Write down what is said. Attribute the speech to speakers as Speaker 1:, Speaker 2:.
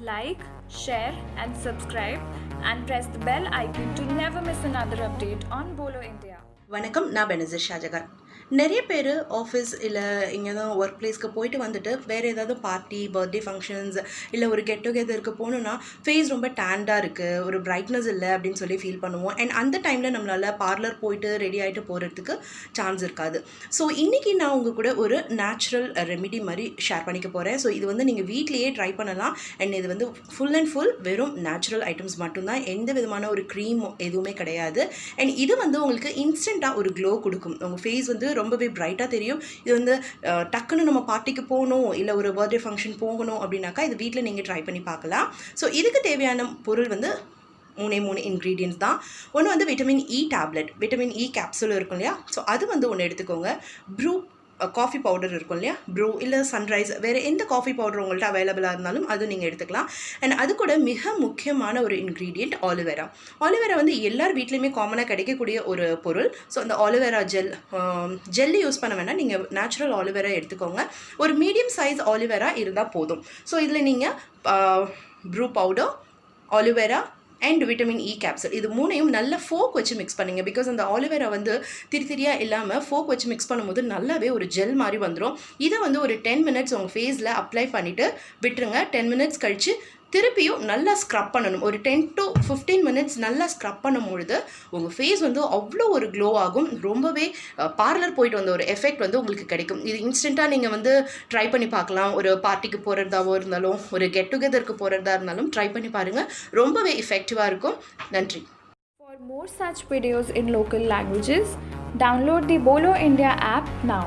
Speaker 1: Like, share and subscribe and press the bell icon to never miss another update on Bolo India.
Speaker 2: வணக்கம், நான் பெனசிர் ஷாஜகான். நிறைய பேர் office இல்லை எங்கேயாவது ஒர்க் பிளேஸ்க்கு போயிட்டு வந்துட்டு வேறு ஏதாவது பார்ட்டி, பர்த்டே ஃபங்க்ஷன்ஸ் இல்லை ஒரு கெட் டுகெதருக்கு போகணுன்னா ஃபேஸ் ரொம்ப டேண்டாக இருக்குது, ஒரு பிரைட்னஸ் இல்லை அப்படின்னு சொல்லி ஃபீல் பண்ணுவோம். அண்ட் அந்த டைமில் நம்மளால் பார்லர் போயிட்டு ரெடி ஆகிட்டு போகிறதுக்கு சான்ஸ் இருக்காது. ஸோ இன்றைக்கி நான் உங்கள் கூட ஒரு நேச்சுரல் ரெமிடி மாதிரி ஷேர் பண்ணிக்க போகிறேன். ஸோ இது வந்து நீங்கள் வீட்லேயே ட்ரை பண்ணலாம். அண்ட் இது வந்து ஃபுல் அண்ட் ஃபுல் வெறும் நேச்சுரல் ஐட்டம்ஸ் மட்டும்தான், எந்த விதமான ஒரு க்ரீம் எதுவுமே கிடையாது. அண்ட் இது வந்து உங்களுக்கு இன்ஸ்டண்ட்டாக ஒரு க்ளோ கொடுக்கும். உங்கள் ஃபேஸ் வந்து ரொம்பவே பிரைட்டாக தெரியும். இது வந்து டக்குன்னு நம்ம பார்ட்டிக்கு போகணும் இல்லை ஒரு பர்த்டே ஃபங்க்ஷன் போகணும் அப்படின்னாக்கா இது வீட்டில் நீங்கள் ட்ரை பண்ணி பார்க்கலாம். ஸோ இதுக்கு தேவையான பொருள் வந்து மூணு இன்க்ரீடியன்ஸ் தான். ஒன்று வந்து vitamin E tablet, vitamin E capsule இருக்கும் இல்லையா, ஸோ அது வந்து ஒன்று எடுத்துக்கோங்க. ப்ரூ காஃபி பவுடர் இருக்கும் இல்லையா, ப்ரூ இல்லை சன்ரைஸ், வேறு எந்த காஃபி பவுடர் உங்கள்கிட்ட அவைலபிளாக இருந்தாலும் அது நீங்கள் எடுத்துக்கலாம். அண்ட் அது கூட மிக முக்கியமான ஒரு இன்க்ரீடியண்ட் ஆலிவேரா. ஆலிவேரா வந்து எல்லார் வீட்லேயுமே காமனாக கிடைக்கக்கூடிய ஒரு பொருள். ஸோ அந்த ஆலிவேரா ஜெல்லி யூஸ் பண்ண வேணால் நீங்கள் நேச்சுரல் ஆலிவேரா எடுத்துக்கோங்க. ஒரு மீடியம் சைஸ் ஆலிவேரா இருந்தால் போதும். ஸோ இதில் நீங்கள் Bru powder, aloe vera and vitamin E capsule இது மூணையும் நல்ல ஃபோக் வச்சு மிக்ஸ் பண்ணுங்க. பிகாஸ் அந்த ஆலிவேரா வந்து திரியாக இல்லாமல் ஃபோக் வச்சு மிக்ஸ் பண்ணும்போது நல்லாவே ஒரு ஜெல் மாதிரி வந்துடும். இதை வந்து ஒரு 10 மினிட்ஸ் உங்கள் ஃபேஸில் அப்ளை பண்ணிவிட்டு விட்டுருங்க. 10 மினிட்ஸ் கழித்து திருப்பியும் நல்லா ஸ்க்ரப் பண்ணணும். ஒரு 10 to 15 மினிட்ஸ் நல்லா ஸ்க்ரப் பண்ணும்பொழுது உங்கள் ஃபேஸ் வந்து அவ்வளோ ஒரு க்ளோ ஆகும். ரொம்பவே பார்லர் போயிட்டு வந்த ஒரு எஃபெக்ட் வந்து உங்களுக்கு கிடைக்கும். இது இன்ஸ்டண்ட்டாக நீங்கள் வந்து ட்ரை பண்ணி பார்க்கலாம். ஒரு பார்ட்டிக்கு போகிறதாவோ இருந்தாலும், ஒரு கெட் டுகெதருக்கு போகிறதா இருந்தாலும் ட்ரை பண்ணி பாருங்கள். ரொம்பவே எஃபெக்டிவாக இருக்கும். நன்றி.
Speaker 1: For more such videos in local languages, download the Bolo India app now.